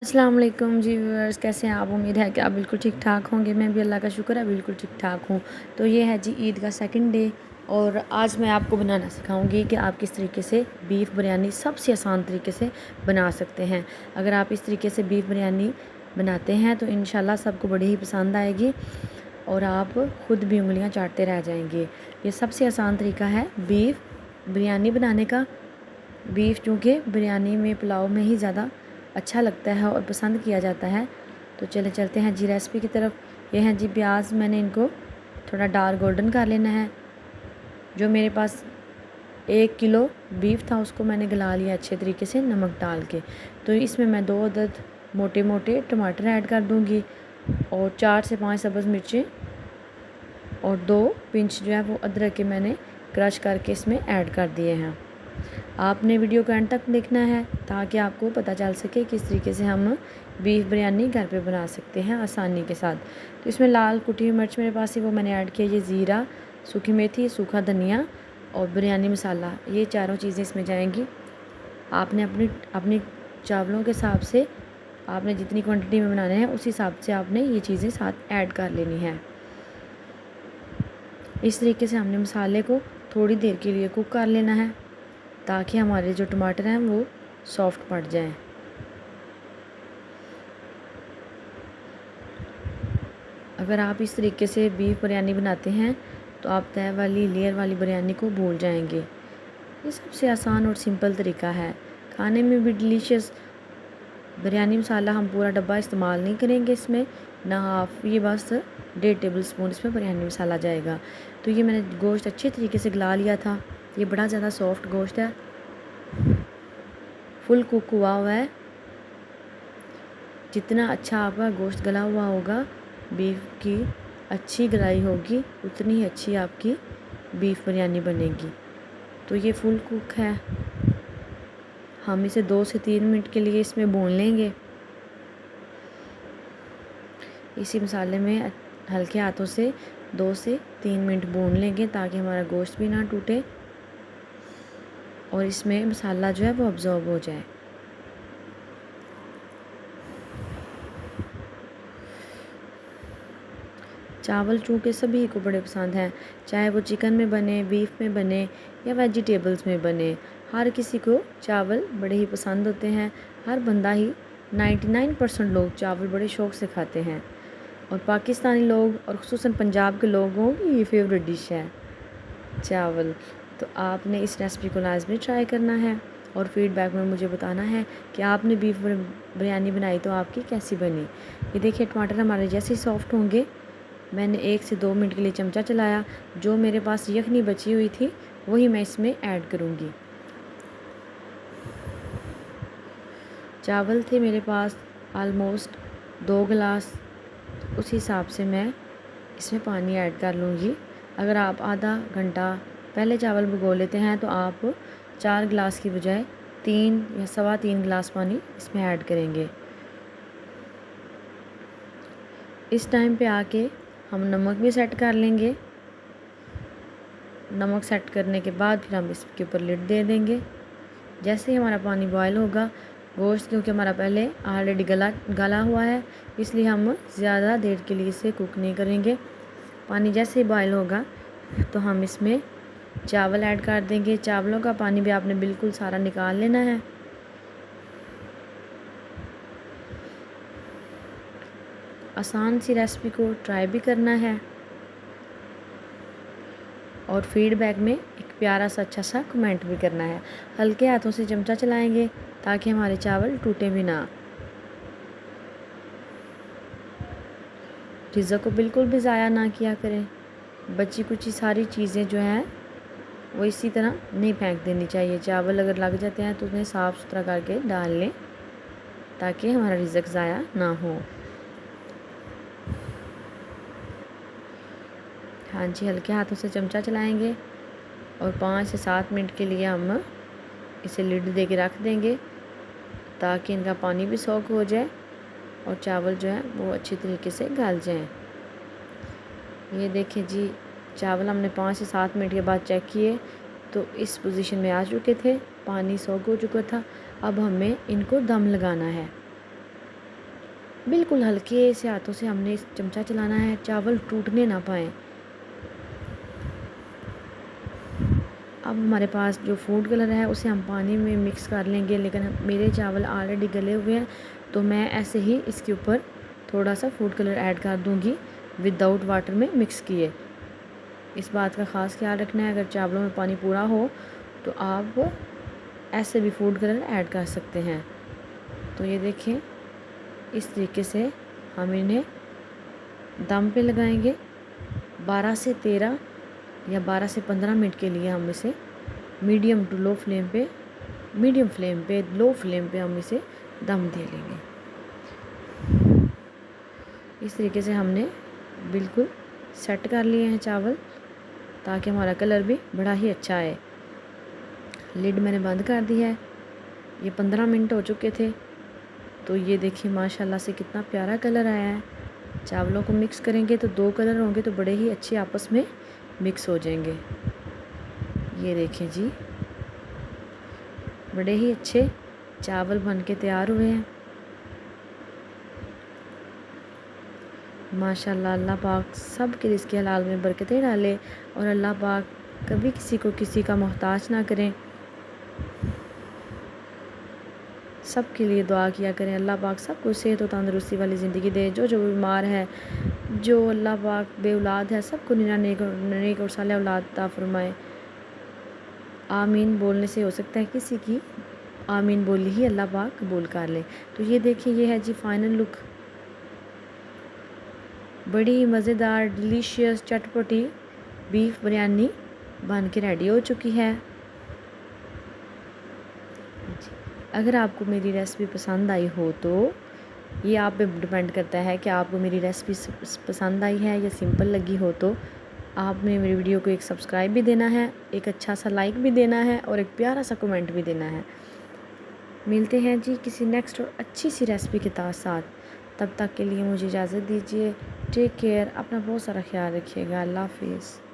अस्सलाम वालेकुम जी व्यूअर्स, कैसे हैं आप। उम्मीद है कि आप बिल्कुल ठीक ठाक होंगे। मैं भी अल्लाह का शुक्र है बिल्कुल ठीक ठाक हूँ। तो ये है जी ईद का सेकंड डे और आज मैं आपको बनाना सिखाऊंगी कि आप किस तरीके से बीफ बिरयानी सबसे आसान तरीके से बना सकते हैं। अगर आप इस तरीके से बीफ बिरयानी बनाते हैं तो इंशाल्लाह सबको बड़ी ही पसंद आएगी और आप ख़ुद भी उंगलियाँ चाटते रह जाएंगे। ये सबसे आसान तरीका है बीफ बिरयानी बनाने का। बीफ चूँकि बिरयानी में पुलाव में ही ज़्यादा अच्छा लगता है और पसंद किया जाता है। तो चले चलते हैं जी रेसिपी की तरफ। ये हैं जी प्याज, मैंने इनको थोड़ा डार्क गोल्डन कर लेना है। जो मेरे पास 1 किलो बीफ था उसको मैंने गला लिया अच्छे तरीके से नमक डाल के। तो इसमें मैं 2 अदद मोटे मोटे टमाटर ऐड कर दूँगी और 4 से 5 सब्ज़ मिर्चें और 2 पिंच जो है वो अदरक के मैंने क्रश करके इसमें ऐड कर दिए हैं। आपने वीडियो को एंड तक देखना है ताकि आपको पता चल सके किस तरीके से हम बीफ बिरयानी घर पे बना सकते हैं आसानी के साथ। तो इसमें लाल कुटी हुई मिर्च मेरे पास है वो मैंने ऐड किया। ये ज़ीरा, सूखी मेथी, सूखा धनिया और बिरयानी मसाला, ये चारों चीज़ें इसमें जाएंगी। आपने अपनी अपनी चावलों के हिसाब से, आपने जितनी क्वान्टिटी में बनाने हैं उस हिसाब से आपने ये चीज़ें साथ ऐड कर लेनी है। इस तरीके से हमने मसाले को थोड़ी देर के लिए कुक कर लेना है ताकि हमारे जो टमाटर हैं वो सॉफ्ट पड़ जाएं। अगर आप इस तरीके से बीफ बिरयानी बनाते हैं तो आप तय वाली लेयर वाली बिरयानी को भूल जाएंगे। ये सबसे आसान और सिंपल तरीका है, खाने में भी डिलीशियस। बिरयानी मसाला हम पूरा डब्बा इस्तेमाल नहीं करेंगे इसमें, ना हाफ, ये बस 1.5 टेबल स्पून इसमें बिरयानी मसाला जाएगा। तो ये मैंने गोश्त अच्छे तरीके से गला लिया था। ये बड़ा ज़्यादा सॉफ्ट गोश्त है, फुल कुक हुआ है। जितना अच्छा आपका गोश्त गला हुआ होगा, बीफ की अच्छी गलाई होगी, उतनी ही अच्छी आपकी बीफ बिरयानी बनेगी। तो ये फुल कुक है। हम इसे 2 से 3 मिनट के लिए इसमें भून लेंगे। इसी मसाले में हल्के हाथों से 2 से 3 मिनट भून लेंगे ताकि हमारा गोश्त भी ना टूटे और इसमें मसाला जो है वो अब्ज़ॉर्ब हो जाए। चावल चूँकि सभी को बड़े पसंद हैं, चाहे वो चिकन में बने, बीफ में बने या वेजिटेबल्स में बने, हर किसी को चावल बड़े ही पसंद होते हैं। हर बंदा ही 99% लोग चावल बड़े शौक़ से खाते हैं और पाकिस्तानी लोग और ख़ुसूसन पंजाब के लोगों की ये फेवरेट डिश है चावल। तो आपने इस रेसिपी को लाज़मी ट्राई करना है और फीडबैक में मुझे बताना है कि आपने बीफ बिरयानी बनाई तो आपकी कैसी बनी। ये देखिए टमाटर हमारे जैसे ही सॉफ्ट होंगे, मैंने 1 से 2 मिनट के लिए चमचा चलाया। जो मेरे पास यखनी बची हुई थी वही मैं इसमें ऐड करूँगी। चावल थे मेरे पास आलमोस्ट 2 गिलास, तो उस हिसाब से मैं इसमें पानी ऐड कर लूँगी। अगर आप आधा घंटा पहले चावल भिगो लेते हैं तो आप 4 गिलास की बजाय 3 या सवा 3 गिलास पानी इसमें ऐड करेंगे। इस टाइम पे आके हम नमक भी सेट कर लेंगे। नमक सेट करने के बाद फिर हम इसके ऊपर लिड दे देंगे। जैसे ही हमारा पानी बॉयल होगा, गोश्त क्योंकि हमारा पहले ऑलरेडी गला हुआ है, इसलिए हम ज़्यादा देर के लिए इसे कुक नहीं करेंगे। पानी जैसे ही बॉयल होगा तो हम इसमें चावल ऐड कर देंगे। चावलों का पानी भी आपने बिल्कुल सारा निकाल लेना है। आसान सी रेसिपी को ट्राई भी करना है और फीडबैक में एक प्यारा सा अच्छा सा कमेंट भी करना है। हल्के हाथों से चमचा चलाएंगे ताकि हमारे चावल टूटे भी ना। पिज़्ज़ा को बिल्कुल भी ज़ाया ना किया करें। बची कुची सारी चीज़ें जो हैं वो इसी तरह नहीं फेंक देनी चाहिए। चावल अगर लग जाते हैं तो उन्हें साफ़ सुथरा करके डाल लें ताकि हमारा रिज़्क ज़ाया ना हो। हाँ जी, हल्के हाथों से चमचा चलाएंगे और 5 से 7 मिनट के लिए हम इसे लिड दे के रख देंगे ताकि इनका पानी भी सोख हो जाए और चावल जो है वो अच्छी तरीके से गल जाएं। ये देखिए जी, चावल हमने 5 से 7 मिनट के बाद चेक किए तो इस पोजीशन में आ चुके थे, पानी सोख हो चुका था। अब हमें इनको दम लगाना है। बिल्कुल हल्के से हाथों से हमने इस चमचा चलाना है, चावल टूटने ना पाएँ। अब हमारे पास जो फूड कलर है उसे हम पानी में मिक्स कर लेंगे, लेकिन मेरे चावल ऑलरेडी गले हुए हैं तो मैं ऐसे ही इसके ऊपर थोड़ा सा फूड कलर ऐड कर दूंगी विदाउट वाटर में मिक्स किए। इस बात का ख़ास ख्याल रखना है, अगर चावलों में पानी पूरा हो तो आप ऐसे भी फूड कलर ऐड कर सकते हैं। तो ये देखें, इस तरीके से हम इन्हें दम पे लगाएंगे। 12 से 13 या 12 से 15 मिनट के लिए हम इसे मीडियम टू लो फ्लेम पे, लो फ्लेम पे हम इसे दम दे लेंगे। इस तरीके से हमने बिल्कुल सेट कर लिए हैं चावल, ताकि हमारा कलर भी बड़ा ही अच्छा आए। लिड मैंने बंद कर दी है। ये 15 मिनट हो चुके थे, तो ये देखिए माशाल्लाह से कितना प्यारा कलर आया है। चावलों को मिक्स करेंगे तो 2 कलर होंगे तो बड़े ही अच्छे आपस में मिक्स हो जाएंगे। ये देखें जी, बड़े ही अच्छे चावल बन के तैयार हुए हैं माशाल्लाह। अल्लाह पाक सब के रिज़्क़ हलाल में बरकतें डाले और अल्लाह पाक कभी किसी को किसी का मोहताज ना करें। सब के लिए दुआ किया करें, अल्लाह पाक सबको सेहत और तंदुरुस्ती वाली ज़िंदगी दे। जो जो बीमार है, जो अल्लाह पाक बे औलाद है, सबको नेक और साले औलाद अता फरमाए। आमीन बोलने से हो सकता है किसी की आमीन बोली ही अल्लाह पाक कबूल कर ले। तो ये देखिए, ये है जी फाइनल लुक। बड़ी मज़ेदार डिलीशियस चटपटी बीफ बिरयानी बन के रेडी हो चुकी है। अगर आपको मेरी रेसिपी पसंद आई हो तो ये आप पे डिपेंड करता है कि आपको मेरी रेसिपी पसंद आई है या सिंपल लगी हो। तो आपने मेरी वीडियो को एक सब्सक्राइब भी देना है, एक अच्छा सा लाइक भी देना है और एक प्यारा सा कमेंट भी देना है। मिलते हैं जी किसी नेक्स्ट और अच्छी सी रेसिपी के साथ। तब तक के लिए मुझे इजाज़त दीजिए। टेक केयर, अपना बहुत सारा ख्याल रखिएगा। अल्लाह हाफिज़।